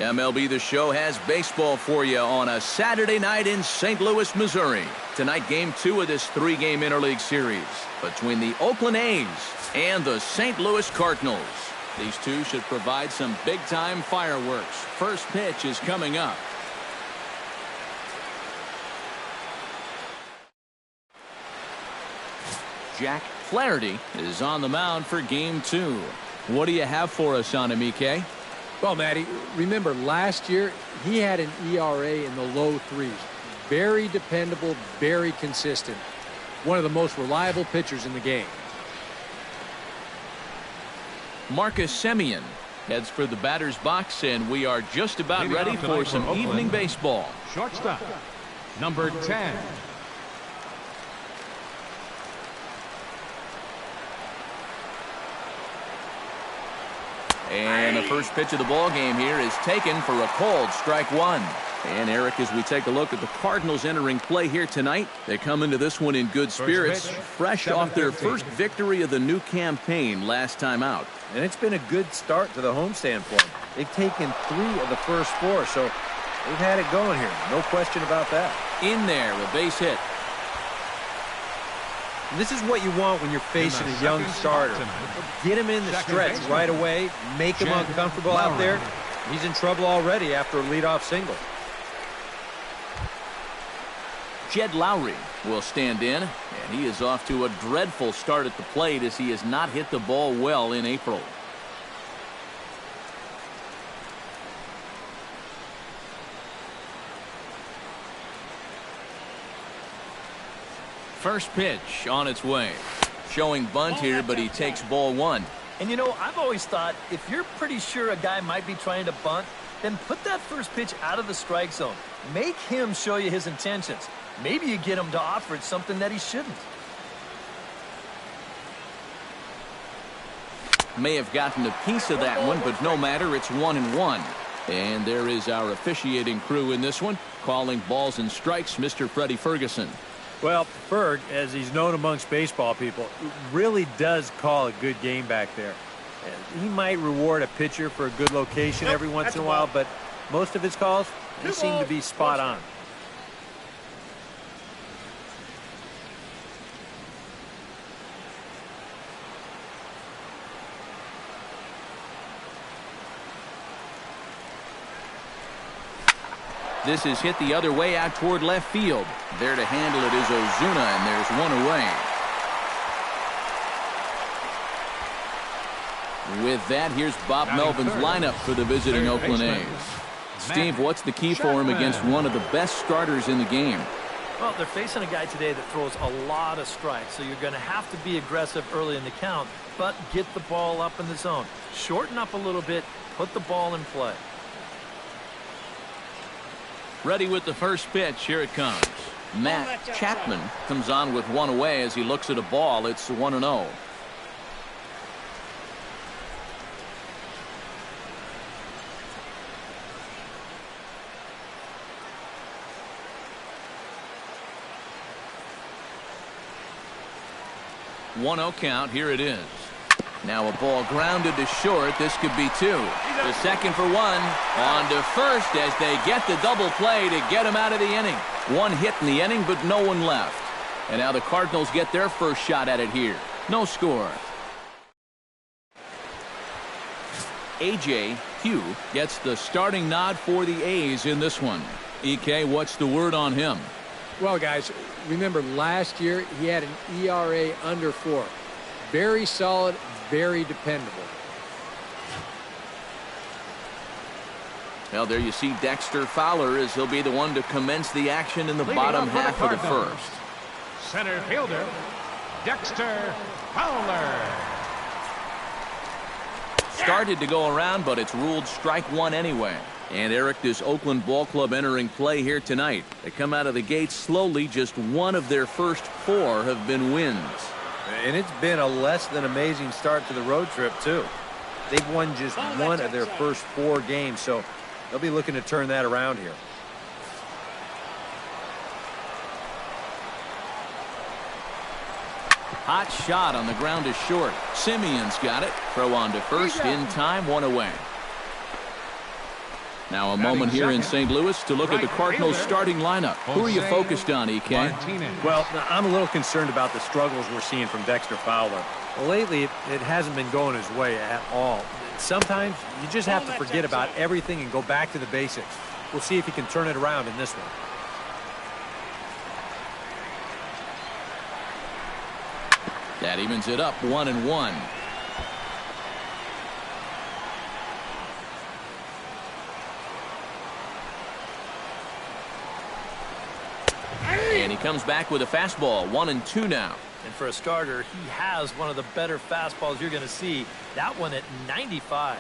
MLB The Show has baseball for you on a Saturday night in St. Louis, Missouri. Tonight, Game 2 of this 3-game interleague series between the Oakland A's and the St. Louis Cardinals. These two should provide some big-time fireworks. First pitch is coming up. Jack Flaherty is on the mound for Game 2. What do you have for us on him, EK? Well, Matty, remember last year he had an ERA in the low 3s. Very dependable, very consistent. One of the most reliable pitchers in the game. Marcus Semien heads for the batter's box, and we are just about ready for some evening baseball. Shortstop, number 10. And the first pitch of the ball game here is taken for a called strike one. And Eric, as we take a look at the Cardinals entering play here tonight, they come into this one in good spirits, fresh off their first victory of the new campaign last time out. And it's been a good start to the homestand for them. They've taken 3 of the first 4, so they've had it going here. No question about that. In there, a base hit. This is what you want when you're facing a young starter. Get him in the stretch right away. Make him uncomfortable out there. He's in trouble already after a leadoff single. Jed Lowry will stand in, and he is off to a dreadful start at the plate as he has not hit the ball well in April. First pitch on its way. Showing bunt here, but he takes ball 1. And you know, I've always thought if you're pretty sure a guy might be trying to bunt, then put that first pitch out of the strike zone. Make him show you his intentions. Maybe you get him to offer it something that he shouldn't. May have gotten a piece of that one, but no matter, it's 1-1. And there is our officiating crew in this one, calling balls and strikes, Mr. Freddie Ferguson. Well, Ferg, as he's known amongst baseball people, really does call a good game back there. He might reward a pitcher for a good location every once in a while, but most of his calls, they seem to be spot on. This is hit the other way out toward left field. There to handle it is Ozuna, and there's one away. With that, here's Bob Melvin's lineup for the visiting Oakland A's. Steve, what's the key for him against one of the best starters in the game? Well, they're facing a guy today that throws a lot of strikes, so you're going to have to be aggressive early in the count, but get the ball up in the zone. Shorten up a little bit, put the ball in play. Ready with the first pitch. Here it comes. Matt Chapman comes on with one away as he looks at a ball. It's 1-0. One-0 count. Here it is. Now a ball grounded to short. This could be 2. The second for 1. On to first as they get the double play to get him out of the inning. One hit in the inning, but no one left. And now the Cardinals get their first shot at it here. No score. A.J. Hugh gets the starting nod for the A's in this one. EK, what's the word on him? Well, guys, remember last year he had an ERA under 4. Very solid, very dependable. Well, there you see Dexter Fowler as he'll be the one to commence the action in the bottom half of the first. Center fielder, Dexter Fowler. Started to go around, but it's ruled strike 1 anyway. And Eric, this Oakland ball club entering play here tonight. They come out of the gate slowly. Just one of their first 4 have been wins. And it's been a less than amazing start to the road trip, too. They've won just 1 of their first 4 games, so they'll be looking to turn that around here. Hot shot on the ground is short. Simeon's got it. Throw on to first in time, 1 away. Now a moment here in St. Louis to look at the Cardinals starting lineup. Who are you focused on, EK? Well, I'm a little concerned about the struggles we're seeing from Dexter Fowler. Lately, it hasn't been going his way at all. Sometimes you just have to forget about everything and go back to the basics. We'll see if he can turn it around in this one. That evens it up 1-1. And he comes back with a fastball. 1-2 now. And for a starter, he has one of the better fastballs you're going to see. That one at 95.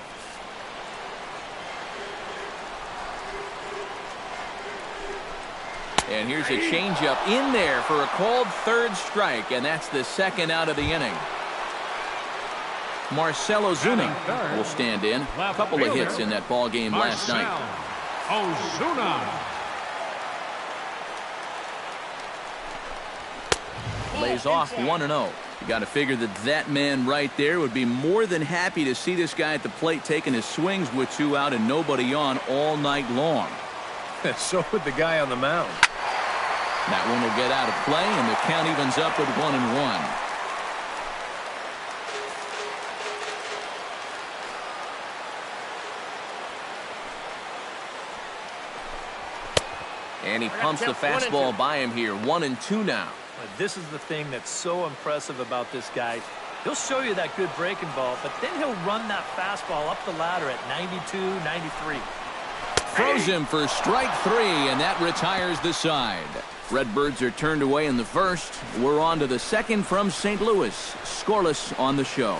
And here's a changeup in there for a called third strike, and that's the second out of the inning. Marcell Ozuna will stand in. A couple of hits in that ball game last night. Ozuna. Lays off 1-0. You got to figure that man right there would be more than happy to see this guy at the plate taking his swings with 2 out and nobody on all night long. So would the guy on the mound. That one will get out of play, and the count evens up at 1-1. And he pumps the fastball by him here. 1-2 now. This is the thing that's so impressive about this guy. He'll show you that good breaking ball, but then he'll run that fastball up the ladder at 92, 93. Throws him for strike 3, and that retires the side. Redbirds are turned away in the first. We're on to the second from St. Louis. Scoreless on the show.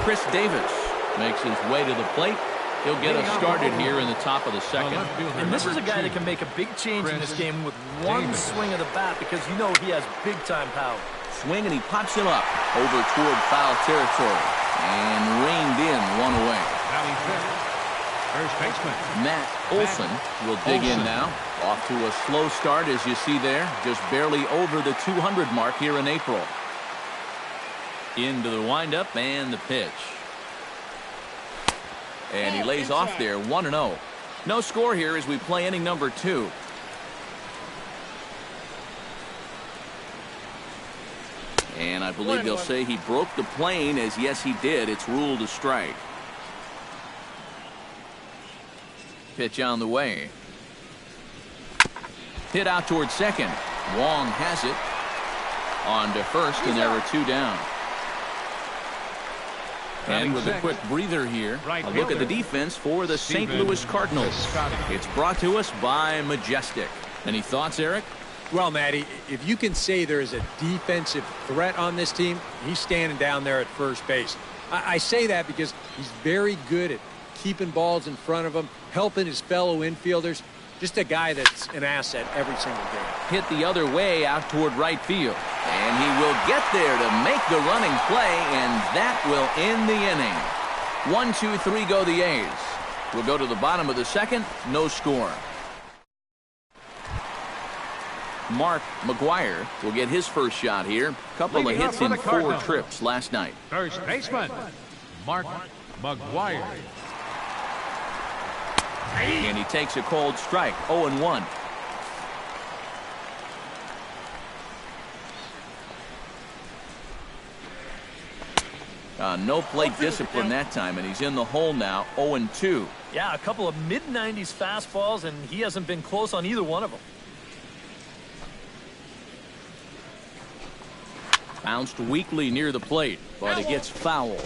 Chris Davis makes his way to the plate. He'll get us started here in the top of the second. And this is a guy that can make a big change in this game with one swing of the bat, because you know he has big-time power. Swing, and he pops him up over toward foul territory. And reined in, one away. First baseman Matt Olson will dig in now. Off to a slow start, as you see there. Just barely over the 200 mark here in April. Into the windup and the pitch. And he lays off there, 1-0. No score here as we play inning number 2. And I believe they'll say he broke the plane, as yes he did. It's ruled a strike. Pitch on the way. Hit out towards second. Wong has it. On to first, and there are 2 down. And with a quick breather here, a look at the defense for the St. Louis Cardinals. It's brought to us by Majestic. Any thoughts, Eric? Well, Matty, if you can say there is a defensive threat on this team, he's standing down there at first base. I say that because he's very good at keeping balls in front of him, helping his fellow infielders. Just a guy that's an asset every single game. Hit the other way out toward right field. And he will get there to make the running play, and that will end the inning. 1, 2, 3 go the A's. We'll go to the bottom of the second. No score. Mark McGuire will get his first shot here. Couple of hits in 4 trips last night. First baseman Mark McGuire. And he takes a cold strike. 0-1. No plate discipline that time, and he's in the hole now. 0-2. Yeah, a couple of mid-90s fastballs, and he hasn't been close on either one of them. Bounced weakly near the plate, but it gets foul.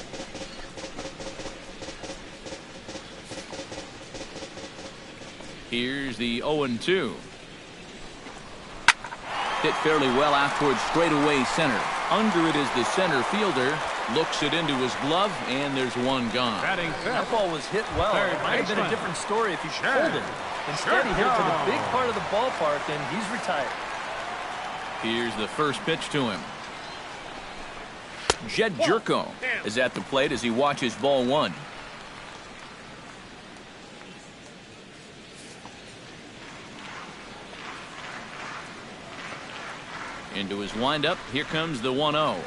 Here's the 0-2. Hit fairly well out towards straightaway center. Under it is the center fielder. Looks it into his glove, and there's one gone. That ball was hit well. It might have been a different story if he pulled it. Instead, he hit it to the big part of the ballpark, and he's retired. Here's the first pitch to him. Jed Jerko is at the plate as he watches ball 1. Into his windup. Here comes the 1-0.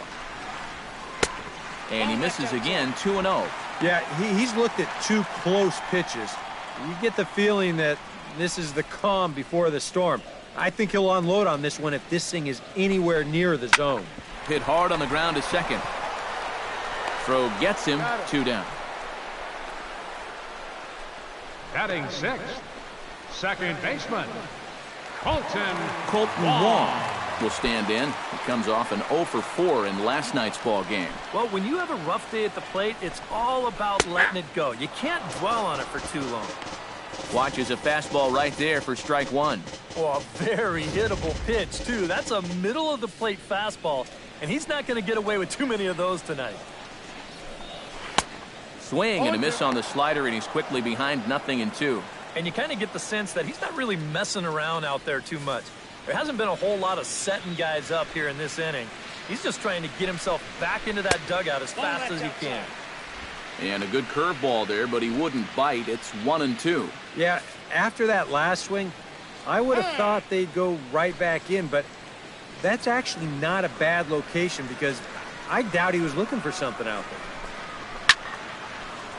And he misses again. 2-0. Yeah, he's looked at 2 close pitches. You get the feeling that this is the calm before the storm. I think he'll unload on this one if this thing is anywhere near the zone. Hit hard on the ground to second. Throw gets him, 2 down. Batting sixth, second baseman, Colton Wong will stand in. He comes off an 0 for 4 in last night's ball game. Well, when you have a rough day at the plate, it's all about letting it go. You can't dwell on it for too long. Watches a fastball right there for strike 1. Oh, a very hittable pitch, too. That's a middle-of-the-plate fastball, and he's not going to get away with too many of those tonight. Swing and a miss on the slider, and he's quickly behind 0-2. And you kind of get the sense that he's not really messing around out there too much. There hasn't been a whole lot of setting guys up here in this inning. He's just trying to get himself back into that dugout as fast as he can. And a good curveball there, but he wouldn't bite. It's 1-2. Yeah, after that last swing, I would have thought they'd go right back in, but that's actually not a bad location because I doubt he was looking for something out there.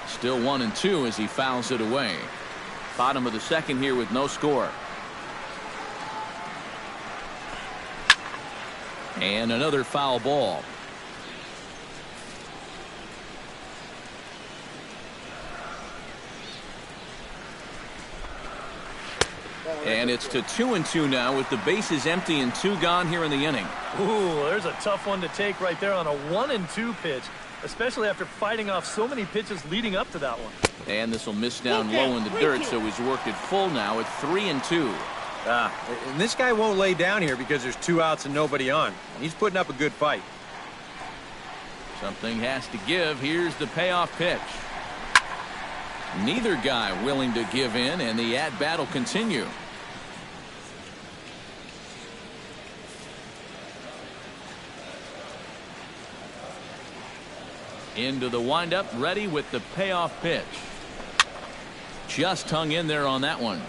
Still 1-2 as he fouls it away. Bottom of the second here with no score. And another foul ball. And it's to 2-2 now with the bases empty and 2 gone here in the inning. Ooh, there's a tough one to take right there on a 1-2 pitch, especially after fighting off so many pitches leading up to that one. And this will miss down low in the dirt, so he's worked it full now at 3-2. And this guy won't lay down here because there's 2 outs and nobody on. He's putting up a good fight. Something has to give. Here's the payoff pitch. Neither guy willing to give in, and the at-bat will continue. Into the windup, ready with the payoff pitch. Just hung in there on that one.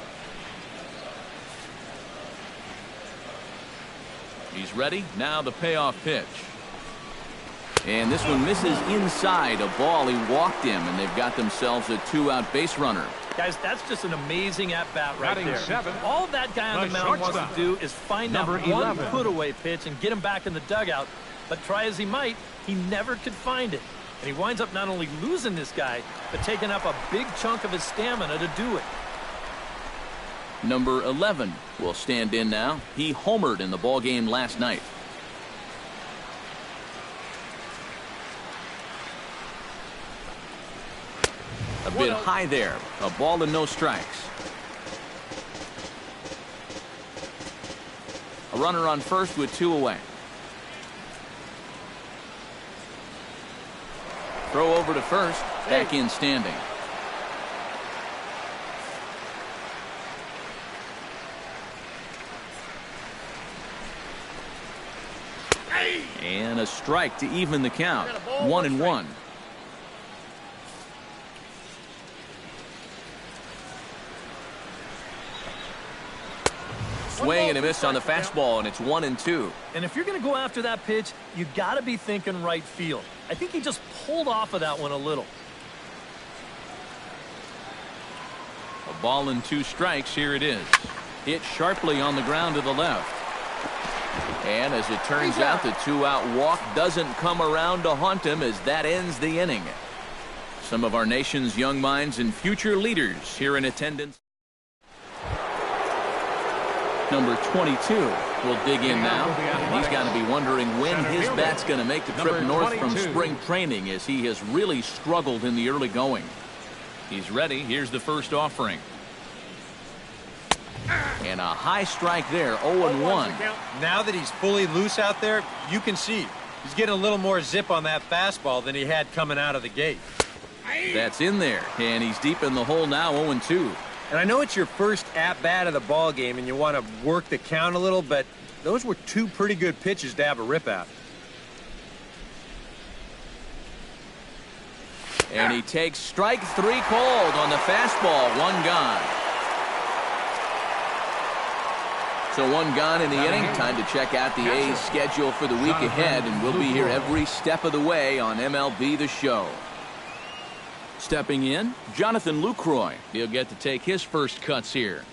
He's ready. Now the payoff pitch. And this one misses inside. A ball. He walked him, and they've got themselves a 2-out base runner. Guys, that's just an amazing at-bat right Batting there. seventh, All that guy on the mound wants to do is find that one 11. put-away pitch and get him back in the dugout. But try as he might, he never could find it. And he winds up not only losing this guy, but taking up a big chunk of his stamina to do it. Number 11 will stand in now. He homered in the ball game last night. A bit high there. A ball and no strikes. A runner on first with 2 away. Throw over to first. Back in standing. And a strike to even the count. 1-1. Swing and a miss on the fastball, and it's 1-2. And if you're going to go after that pitch, you got to be thinking right field. I think he just pulled off of that one a little. A ball and 2 strikes. Here it is. Hit sharply on the ground to the left. And as it turns out, the 2-out walk doesn't come around to haunt him as that ends the inning. Some of our nation's young minds and future leaders here in attendance. Number 22 will dig in now. He's got to be wondering when his bat's going to make the trip north from spring training, as he has really struggled in the early going. He's ready. Here's the first offering. And a high strike there, 0-1. Now that he's fully loose out there, you can see he's getting a little more zip on that fastball than he had coming out of the gate. That's in there, and he's deep in the hole now, 0-2. And I know it's your first at-bat of the ball game and you want to work the count a little, but those were 2 pretty good pitches to have a rip at. And he takes strike 3 called on the fastball. 1 gone. So 1 gone in the inning. Time to check out the A's schedule for the week ahead, and we'll be here every step of the way on MLB The Show. Stepping in, Jonathan Lucroy. He'll get to take his first cuts here.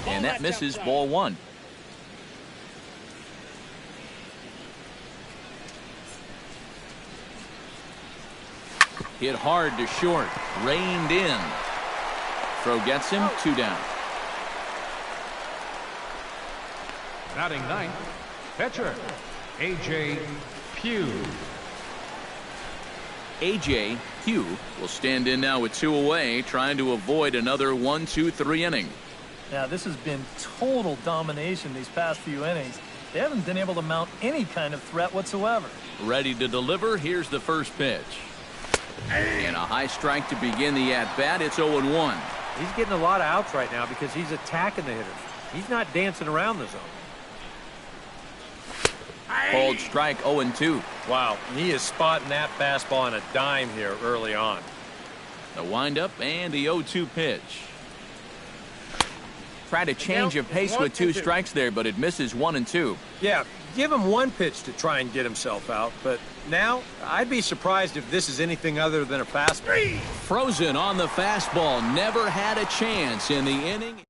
And that misses, ball one. Hit hard to short. Reined in. Throw gets him. 2 down. Batting ninth, pitcher, A.J. Pugh. A.J. Pugh will stand in now with 2 away, trying to avoid another 1-2-3 inning. Now, this has been total domination these past few innings. They haven't been able to mount any kind of threat whatsoever. Ready to deliver. Here's the first pitch. And a high strike to begin the at-bat. It's 0-1. He's getting a lot of outs right now because he's attacking the hitters. He's not dancing around the zone. Called strike, 0-2. Wow, he is spotting that fastball on a dime here early on. The windup and the 0-2 pitch. Try to change of pace with 2 strikes there, but it misses 1 and 2. Yeah, give him 1 pitch to try and get himself out, but now I'd be surprised if this is anything other than a fastball. Frozen on the fastball. Never had a chance in the inning.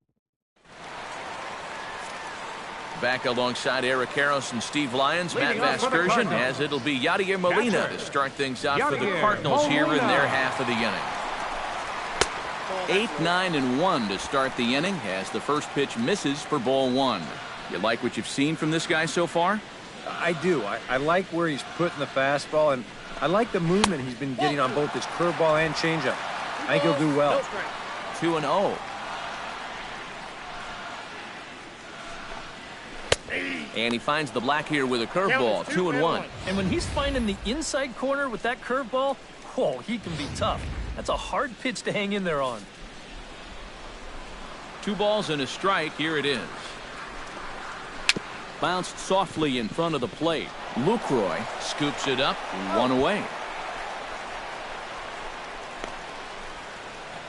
Back alongside Eric Karros and Steve Lyons, Matt Vasgersian, as it'll be Yadier Molina to start things out for the Cardinals here in their half of the inning. 8, 9, and 1 to start the inning as the first pitch misses for ball 1. You like what you've seen from this guy so far? I do. I like where he's putting the fastball, and I like the movement he's been getting on both his curveball and changeup. I think he'll do well. 2-0. And he finds the black here with a curveball. 2-1. And when he's finding the inside corner with that curveball, whoa, he can be tough. That's a hard pitch to hang in there on. 2 balls and a strike. Here it is. Bounced softly in front of the plate. Lucroy scoops it up. 1 away.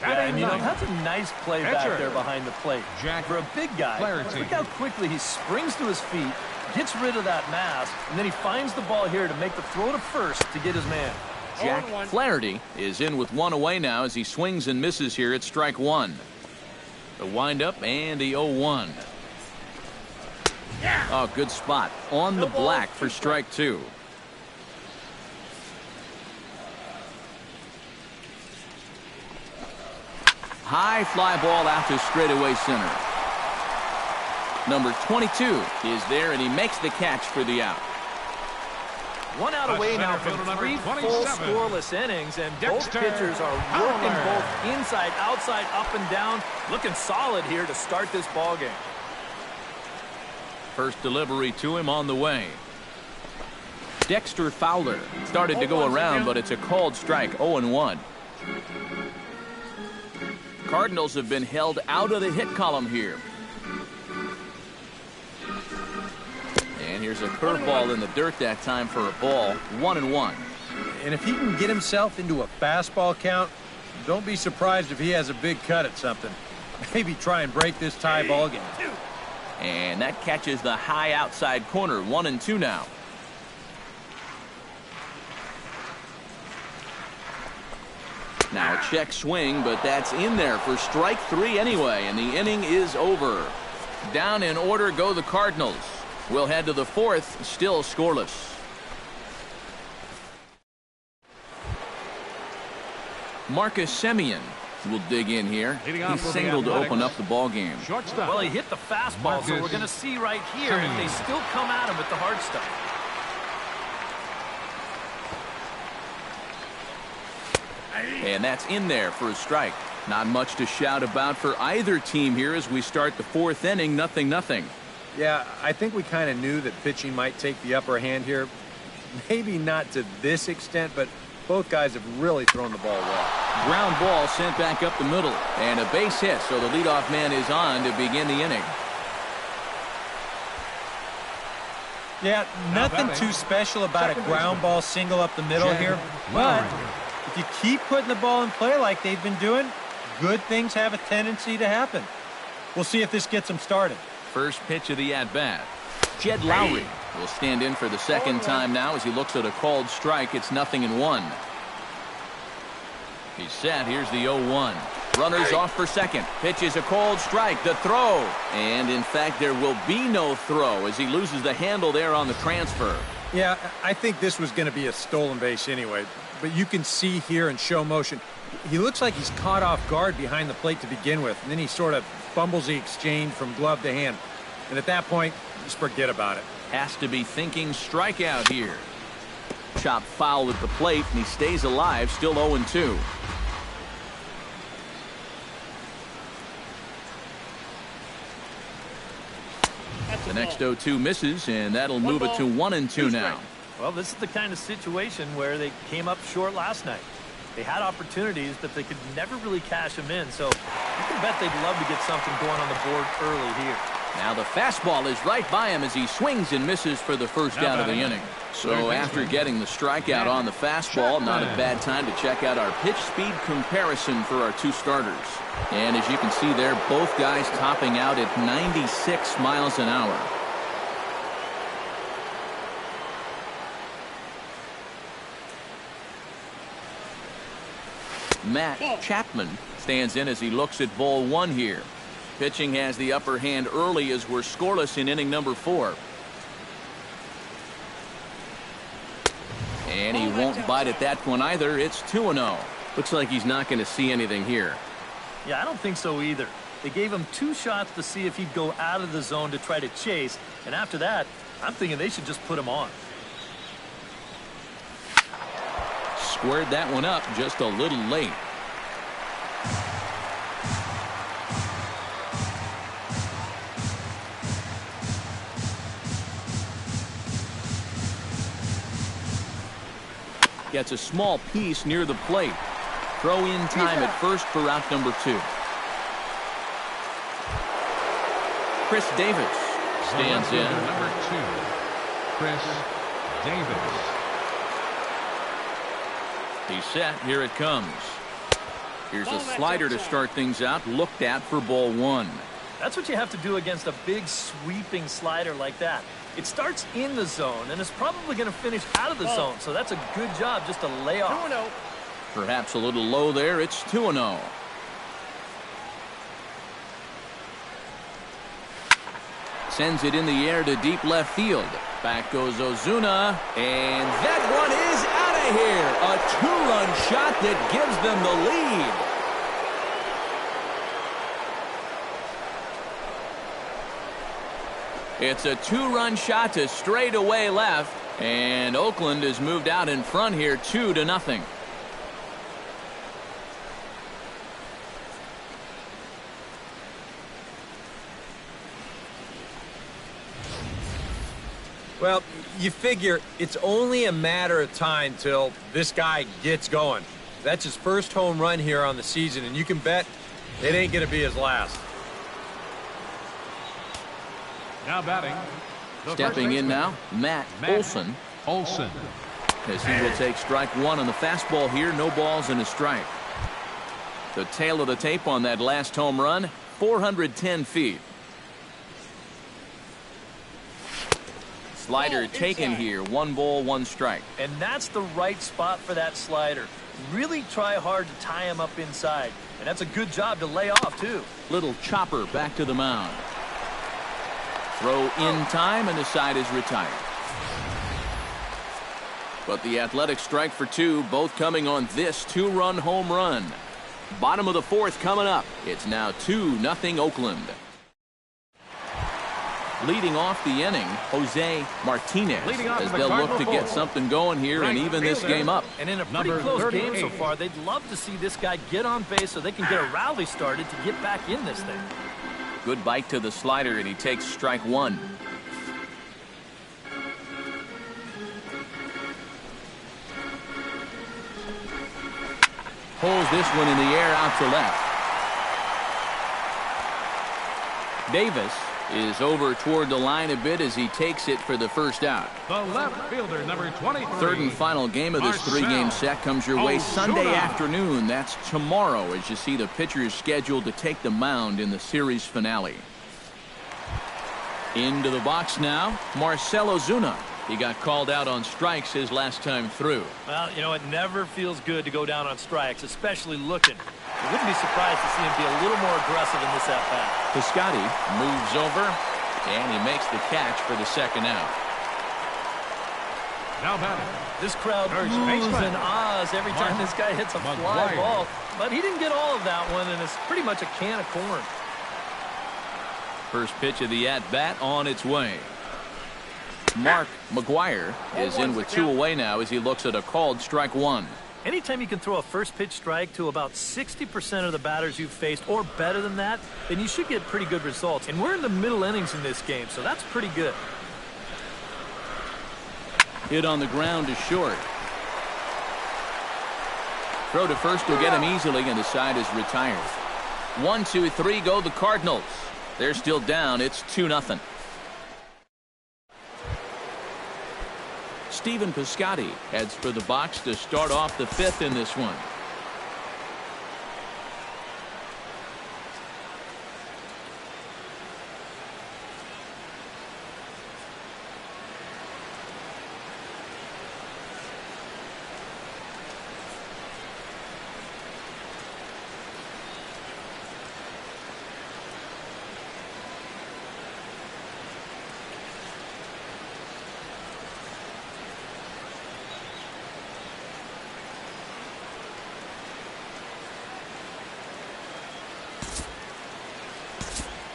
Yeah, and you know, that's a nice play back there behind the plate. For a big guy, look how quickly he springs to his feet, gets rid of that mass, and then he finds the ball here to make the throw to first to get his man. Jack Flaherty is in with 1 away now as he swings and misses here at strike 1. The windup and the 0-1. Oh, good spot on the black for strike 2. High fly ball out to straightaway center. Number 22 is there, and he makes the catch for the out. 1 out away now from 3 full scoreless innings, and both pitchers are working both inside, outside, up and down. Looking solid here to start this ball game. First delivery to him on the way. Dexter Fowler started to go around, but it's a called strike. 0-1. Cardinals have been held out of the hit column here. And here's a curveball in the dirt that time for a ball. 1-1. And if he can get himself into a fastball count, don't be surprised if he has a big cut at something. Maybe try and break this tie ball game. And that catches the high outside corner. 1-2 now. Now check swing, but that's in there for strike 3 anyway, and the inning is over. Down in order go the Cardinals. We'll head to the 4th, still scoreless. Marcus Semien will dig in here. He singled to open up the ball game. Well, he hit the fastball, so we're going to see right here if they still come at him with the hard stuff. And that's in there for a strike. Not much to shout about for either team here as we start the 4th inning. 0-0. Yeah, I think we kind of knew that pitching might take the upper hand here. Maybe not to this extent, but both guys have really thrown the ball well. Ground ball sent back up the middle. And a base hit, so the leadoff man is on to begin the inning. Yeah, nothing too special about a ground ball single up the middle here, but if you keep putting the ball in play like they've been doing, good things have a tendency to happen. We'll see if this gets them started. First pitch of the at-bat. Jed Lowry will stand in for the second time now as he looks at a called strike. It's 0-1. He's set. Here's the 0-1. Runners off for second. Pitch is a called strike. The throw. And, in fact, there will be no throw as he loses the handle there on the transfer. Yeah, I think this was going to be a stolen base anyway. But you can see here in show motion, he looks like he's caught off guard behind the plate to begin with. And then he sort of fumbles the exchange from glove to hand. And at that point, just forget about it. Has to be thinking strikeout here. Chop foul at the plate, and he stays alive, still 0-2. The next 0-2 misses, and that'll move it to 1-2 now. Well, this is the kind of situation where they came up short last night. They had opportunities, but they could never really cash them in. So you can bet they'd love to get something going on the board early here. Now the fastball is right by him as he swings and misses for the first out of the inning. So after getting the strikeout on the fastball, not a bad time to check out our pitch speed comparison for our two starters. And as you can see there, both guys topping out at 96 miles an hour. Matt Chapman stands in as he looks at ball one here. Pitching has the upper hand early as we're scoreless in inning number 4. And he won't bite at that one either. It's 2-0. Looks like he's not going to see anything here. Yeah, I don't think so either. They gave him 2 shots to see if he'd go out of the zone to try to chase. And after that, I'm thinking they should just put him on. Squared that one up just a little late. Gets a small piece near the plate. Throw in time at first for out number 2. Chris Davis stands in. Number 2, Chris Davis. He's set. Here it comes. Here's a slider to start things out. Looked at for ball 1. That's what you have to do against a big sweeping slider like that. It starts in the zone, and it's probably going to finish out of the zone, so that's a good job just to lay off. 2-0. Perhaps a little low there. It's 2-0. Sends it in the air to deep left field. Back goes Ozuna, and that one is out of here. A 2-run shot that gives them the lead. It's a 2-run shot to straightaway left, and Oakland has moved out in front here 2-0. Well, you figure it's only a matter of time till this guy gets going. That's his first home run here on the season, and you can bet it ain't going to be his last. Now batting. Stepping in now, Matt Olson. As he will take strike 1 on the fastball here. No balls and a strike. The tail of the tape on that last home run, 410 feet. Slider taken here. 1 ball, 1 strike. And that's the right spot for that slider. Really try hard to tie him up inside. And that's a good job to lay off, too. Little chopper back to the mound. Throw in time, and the side is retired. But the Athletics strike for 2, both coming on this 2-run home run. Bottom of the 4th coming up. It's now 2-0 Oakland. Leading off the inning, Jose Martinez, as they'll look to get something going here and even this game up. And in a pretty close game so far, they'd love to see this guy get on base so they can get a rally started to get back in this thing. Good bite to the slider, and he takes strike 1. Pulls this one in the air out to left. Davis is over toward the line a bit as he takes it for the first out. The left fielder, number 23. Third and final game of this 3-game set comes your way Sunday afternoon. That's tomorrow as you see the pitchers scheduled to take the mound in the series finale. Into the box now, Marcell Ozuna. He got called out on strikes his last time through. Well, you know, it never feels good to go down on strikes, especially looking. I wouldn't be surprised to see him be a little more aggressive in this at-bat. Piscotty moves over, and he makes the catch for the second out. Now batting. This crowd oohs and ahs every time this guy hits a fly ball. But he didn't get all of that one, and it's pretty much a can of corn. First pitch of the at-bat on its way. Mark McGwire is in with 2 away now as he looks at a called strike 1. Anytime you can throw a first pitch strike to about 60% of the batters you've faced or better than that, then you should get pretty good results. And we're in the middle innings in this game, so that's pretty good. Hit on the ground to short. Throw to first will get him easily, and the side is retired. 1, 2, 3 go the Cardinals. They're still down. It's 2-0. Stephen Piscotty heads for the box to start off the 5th in this one.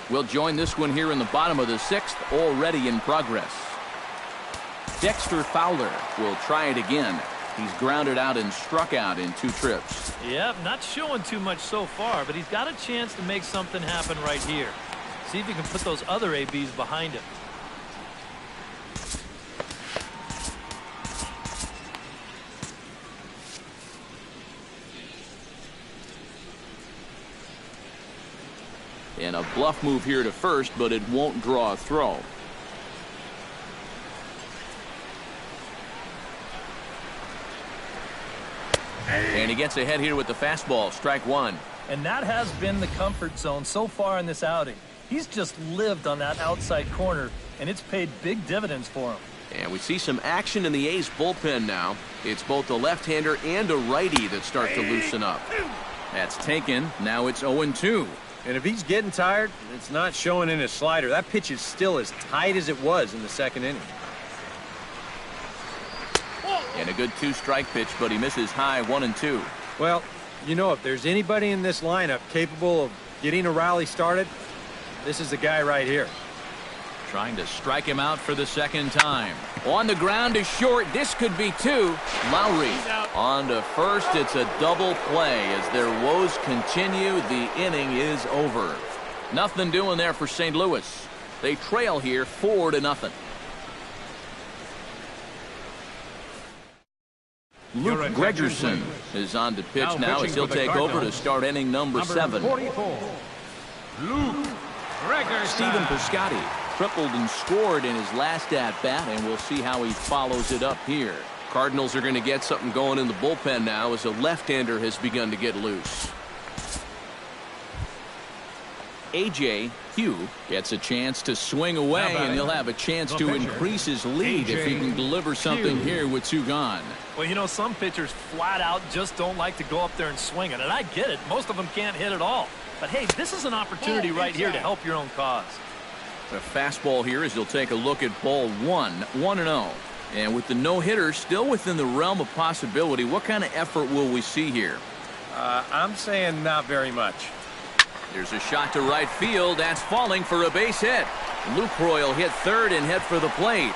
We'll join this one here in the bottom of the 6th, already in progress. Dexter Fowler will try it again. He's grounded out and struck out in 2 trips. Yep, not showing too much so far, but he's got a chance to make something happen right here. See if he can put those other ABs behind him. And a bluff move here to first, but it won't draw a throw. And he gets ahead here with the fastball, strike 1. And that has been the comfort zone so far in this outing. He's just lived on that outside corner, and it's paid big dividends for him. And we see some action in the A's bullpen now. It's both a left-hander and a righty that start to loosen up. That's taken. Now it's 0-2. And if he's getting tired, it's not showing in his slider. That pitch is still as tight as it was in the 2nd inning. And a good 2-strike pitch, but he misses high 1-2. Well, you know, if there's anybody in this lineup capable of getting a rally started, this is the guy right here. Trying to strike him out for the 2nd time. On the ground to short. This could be 2. Lowry on to first. It's a double play as their woes continue. The inning is over. Nothing doing there for St. Louis. They trail here 4-0. Luke Gregerson is on to pitch now as he'll take over to start inning number 7. 44, Luke Gregerson. Stephen Piscotty tripled and scored in his last at-bat, and we'll see how he follows it up here. Cardinals are going to get something going in the bullpen now as a left-hander has begun to get loose. A.J. Hugh gets a chance to swing away, and he'll have a chance to increase his lead if he can deliver something here with 2 gone. Well, you know, some pitchers flat out just don't like to go up there and swing it, and I get it. Most of them can't hit at all. But, hey, this is an opportunity right here to help your own cause. The fastball here as he'll take a look at ball 1, 1-0. And with the no-hitter still within the realm of possibility, what kind of effort will we see here? I'm saying not very much. There's a shot to right field. That's falling for a base hit. Lucroy will hit 3rd and head for the plate.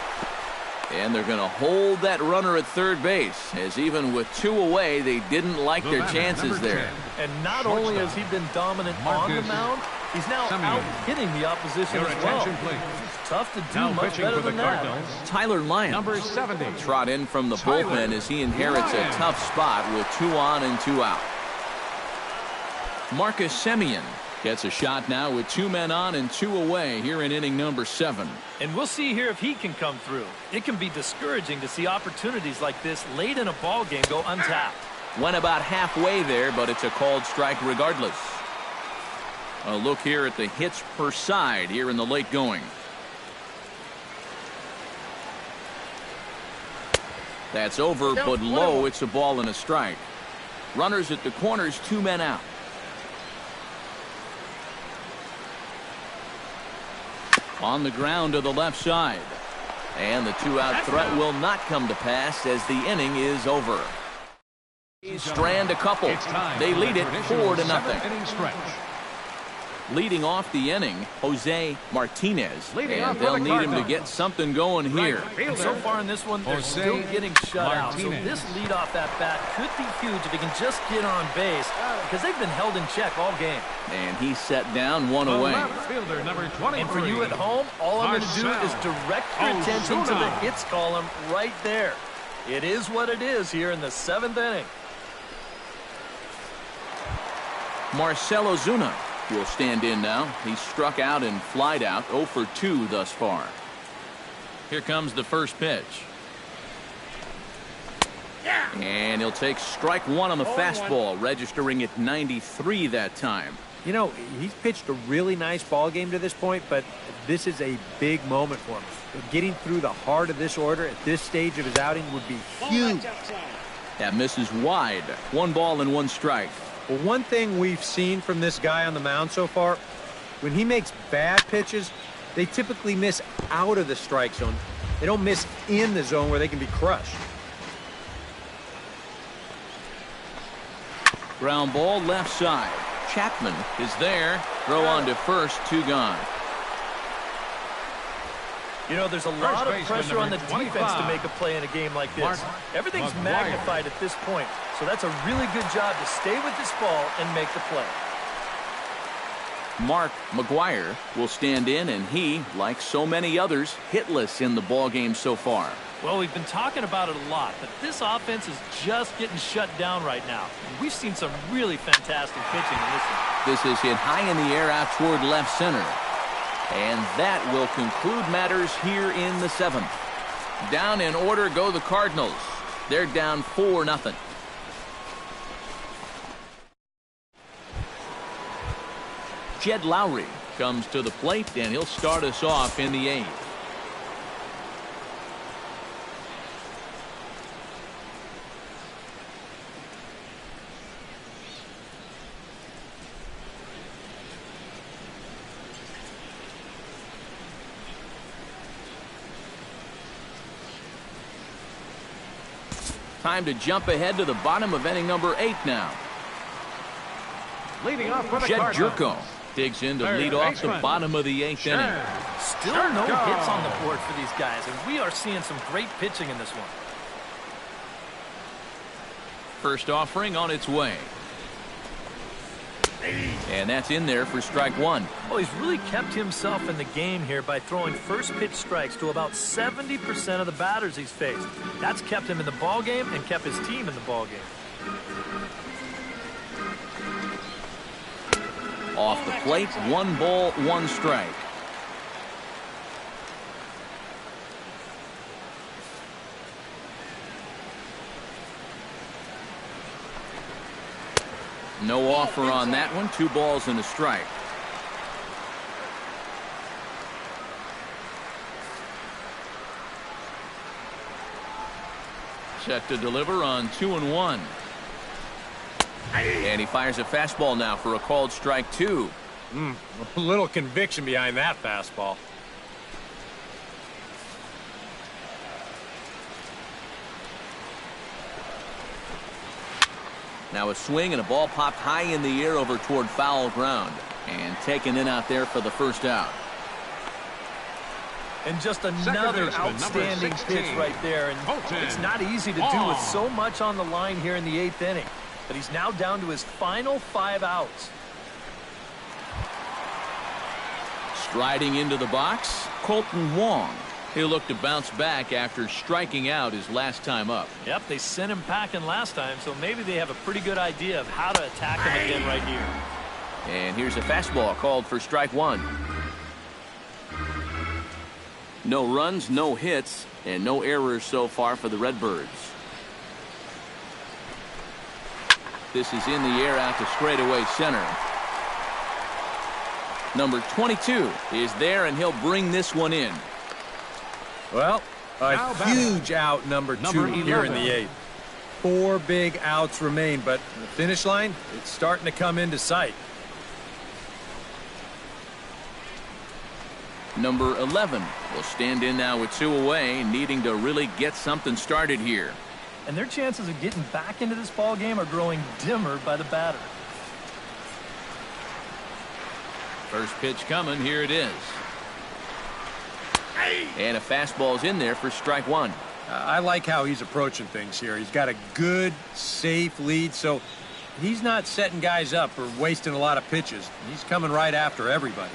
And they're going to hold that runner at 3rd base, as even with 2 away, they didn't like their chances there. And not only has he been dominant on the mound, he's now out hitting the opposition as well. It's tough to do much better than that. Tyler Lyons Number 70. trot in from the bullpen as he inherits a tough spot with 2 on and 2 out. Marcus Semien gets a shot now with 2 men on and 2 away here in inning number 7. And we'll see here if he can come through. It can be discouraging to see opportunities like this late in a ball game go untapped. Went about halfway there, but it's a called strike regardless. A look here at the hits per side here in the late going. That's over, but low. It's a ball and a strike. Runners at the corners, 2 men out. On the ground to the left side. And the 2-out threat will not come to pass as the inning is over. Strand a couple. They lead it 4-0. Leading off the inning, Jose Martinez. And they'll need him to get something going here. And so far in this one, they're still getting shut out. So this leadoff at bat could be huge if he can just get on base, because they've been held in check all game. And he's set down, 1 away. And for you at home, all I'm going to do is direct your attention to the hits column right there. It is what it is here in the 7th inning. Marcell Ozuna will stand in now. He's struck out and flied out, 0 for 2 thus far. Here comes the first pitch. And he'll take strike 1 on the fastball, registering at 93 that time. You know, he's pitched a really nice ball game to this point, but this is a big moment for him. Getting through the heart of this order at this stage of his outing would be huge. That misses wide. 1 ball and 1 strike. Well, one thing we've seen from this guy on the mound so far, when he makes bad pitches, they typically miss out of the strike zone. They don't miss in the zone where they can be crushed. Ground ball left side. Chapman is there. Throw on to first, 2 gone. You know, there's a lot of pressure on the defense to make a play in a game like this. Everything's magnified at this point, so that's a really good job to stay with this ball and make the play. Mark McGuire will stand in, and he, like so many others, hitless in the ball game so far. Well, we've been talking about it a lot, but this offense is just getting shut down right now. We've seen some really fantastic pitching in this one. This is hit high in the air out toward left center. And that will conclude matters here in the 7th. Down in order go the Cardinals. They're down 4-0. Jed Lowry comes to the plate, and he'll start us off in the 8th. Time to jump ahead to the bottom of inning number 8 now. Leading off for the Jed Cardinals. Jerko digs in to lead off the bottom of the 8th inning. Still no hits on the board for these guys, and we are seeing some great pitching in this one. First offering on its way. And that's in there for strike 1. Oh, he's really kept himself in the game here by throwing first pitch strikes to about 70% of the batters he's faced. That's kept him in the ball game and kept his team in the ball game. Off the plate, 1 ball, 1 strike. No offer on that one. 2 balls and a strike. Set to deliver on 2-1. And he fires a fastball now for a called strike 2. A little conviction behind that fastball. Now a swing and a ball popped high in the air over toward foul ground. And taken in out there for the first out. And just another outstanding pitch right there. And it's not easy to do with so much on the line here in the 8th inning. But he's now down to his final 5 outs. Striding into the box, Colton Wong. He'll look to bounce back after striking out his last time up. Yep, they sent him packing last time, so maybe they have a pretty good idea of how to attack him again right here. And here's a fastball called for strike 1. No runs, no hits, and no errors so far for the Redbirds. This is in the air out to straightaway center. Number 22 is there, and he'll bring this one in. Well, Now A batting. huge out, number 2 here in 11. the 8th. 4 big outs remain, but the finish line, it's starting to come into sight. Number 11 will stand in now with 2 away, needing to really get something started here. And their chances of getting back into this ball game are growing dimmer by the batter. First pitch coming. Here it is. And a fastball's in there for strike 1. I like how he's approaching things here. He's got a good, safe lead, so he's not setting guys up or wasting a lot of pitches. He's coming right after everybody.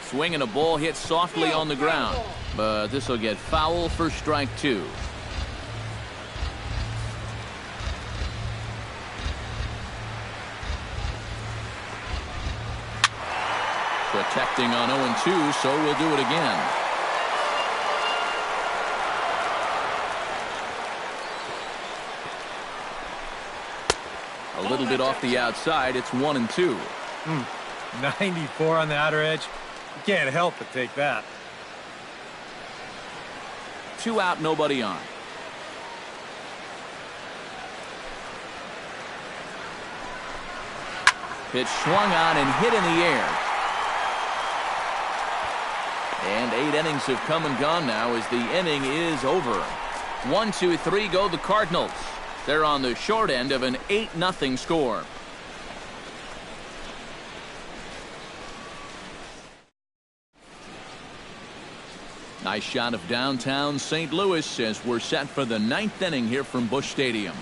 Swinging a ball hit softly on the ground, but this will get foul for strike 2. Protecting on 0-2, so we'll do it again. A little bit off the outside. It's 1-2. 94 on the outer edge. You can't help but take that. 2 out, nobody on. Pitch swung on and hit in the air. And 8 innings have come and gone now as the inning is over. 1, 2, 3 go the Cardinals. They're on the short end of an 8-0 score. Nice shot of downtown St. Louis as we're set for the 9th inning here from Busch Stadium.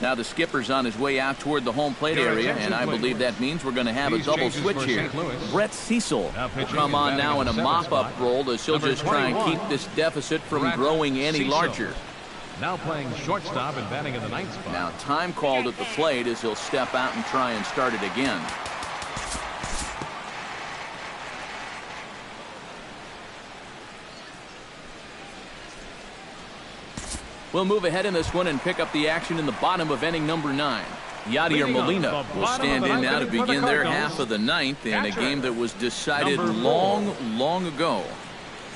Now the skipper's on his way out toward the home plate area, and I believe that means we're going to have a double switch here. Brett Cecil will come on now in a mop-up role as he'll just try and keep this deficit from growing any larger. Now playing shortstop and batting in the 9th spot. Now time called at the plate as he'll step out and try and start it again. We'll move ahead in this one and pick up the action in the bottom of inning number 9. Yadier Molina will stand in now to begin their half of the 9th in a game that was decided long ago.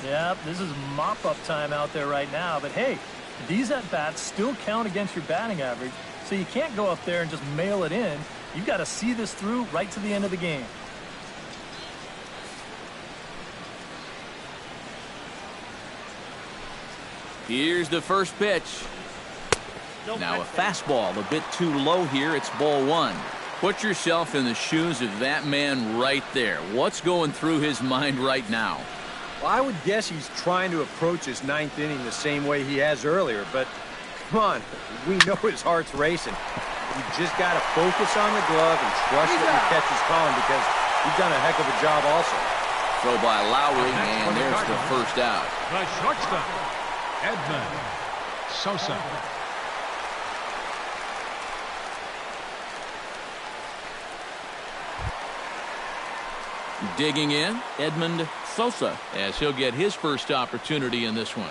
Yeah, this is mop-up time out there right now. But hey, these at-bats still count against your batting average, so you can't go up there and just mail it in. You've got to see this through right to the end of the game. Here's the first pitch. Now a fastball a bit too low here. It's ball 1. Put yourself in the shoes of that man right there. What's going through his mind right now? Well, I would guess he's trying to approach his 9th inning the same way he has earlier, but come on, we know his heart's racing. You just got to focus on the glove and trust that your catch is calling because he's done a heck of a job also. Throw by Lowry, and there's the first out. The shortstop, Edmund Sosa. Digging in, Edmund Sosa, as he'll get his first opportunity in this one.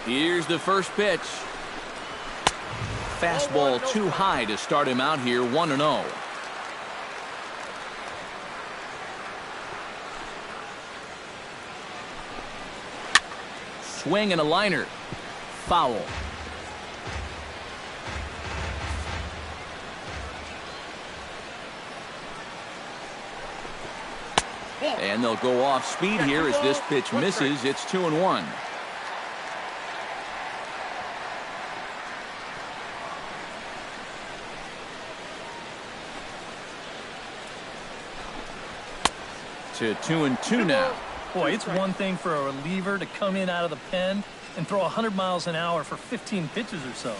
Here's the first pitch. Fastball too high to start him out here, 1-0. Swing and a liner. Foul. And they'll go off speed here as this pitch misses. It's 2-1. To 2-2 now. Boy, it's one thing for a reliever to come in out of the pen and throw 100 miles an hour for 15 pitches or so.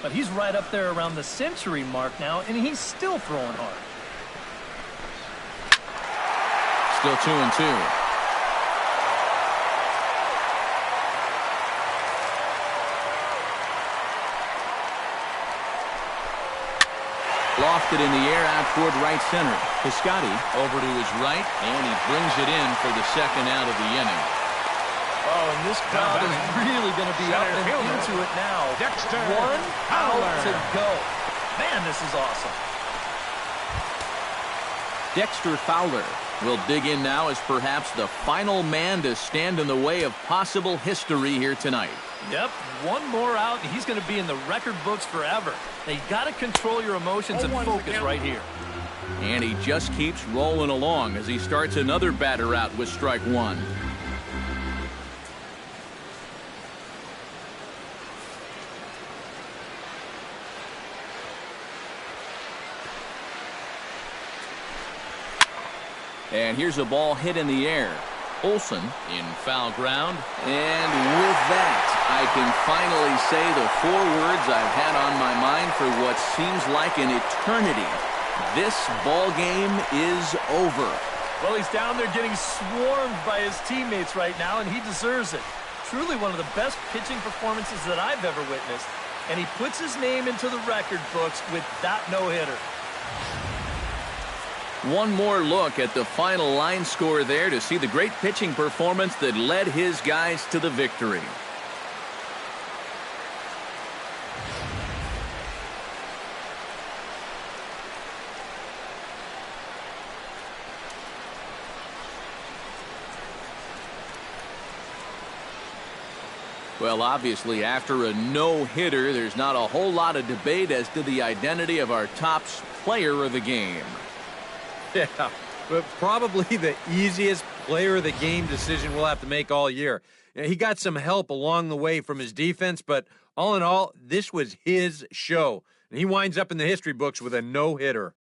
But he's right up there around the century mark now, and he's still throwing hard. Still 2-2. Lofted in the air out toward right center. Piscotty over to his right, and he brings it in for the second out of the inning. Oh, and this crowd is really going to be up and into it now. Dexter 1 out to go. Man, this is awesome. Dexter Fowler will dig in now as perhaps the final man to stand in the way of possible history here tonight. Yep, one more out, and he's going to be in the record books forever. Now, you got to control your emotions and focus right here. And he just keeps rolling along as he starts another batter out with strike one. And here's a ball hit in the air. Olsen in foul ground. And with that, I can finally say the 4 words I've had on my mind for what seems like an eternity. This ball game is over. Well, he's down there getting swarmed by his teammates right now, and he deserves it. Truly one of the best pitching performances that I've ever witnessed. And he puts his name into the record books with that no-hitter. One more look at the final line score there to see the great pitching performance that led his guys to the victory. Well, obviously, after a no-hitter, there's not a whole lot of debate as to the identity of our top player of the game. Yeah, but probably the easiest player of the game decision we'll have to make all year. He got some help along the way from his defense, but all in all, this was his show. And he winds up in the history books with a no-hitter.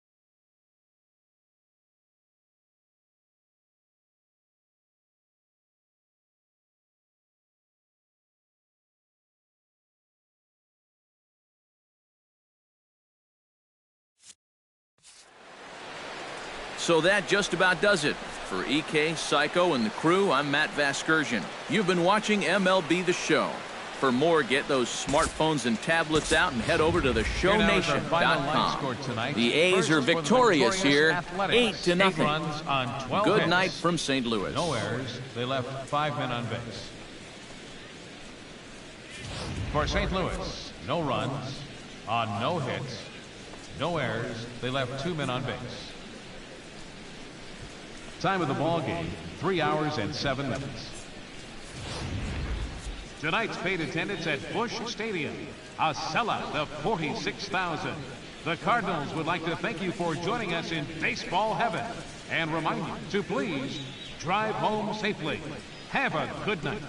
So that just about does it. For EK, Psycho, and the crew, I'm Matt Vasgersian. You've been watching MLB The Show. For more, get those smartphones and tablets out and head over to theshownation.com. The A's are victorious here, 8-0. Good night from St. Louis. No errors. They left 5 men on base. For St. Louis, no runs on no hits, no errors. They left 2 men on base. Time of the ball game, 3 hours and 7 minutes. Tonight's paid attendance at Busch Stadium, a sellout of 46,000. The Cardinals would like to thank you for joining us in baseball heaven and remind you to please drive home safely. Have a good night.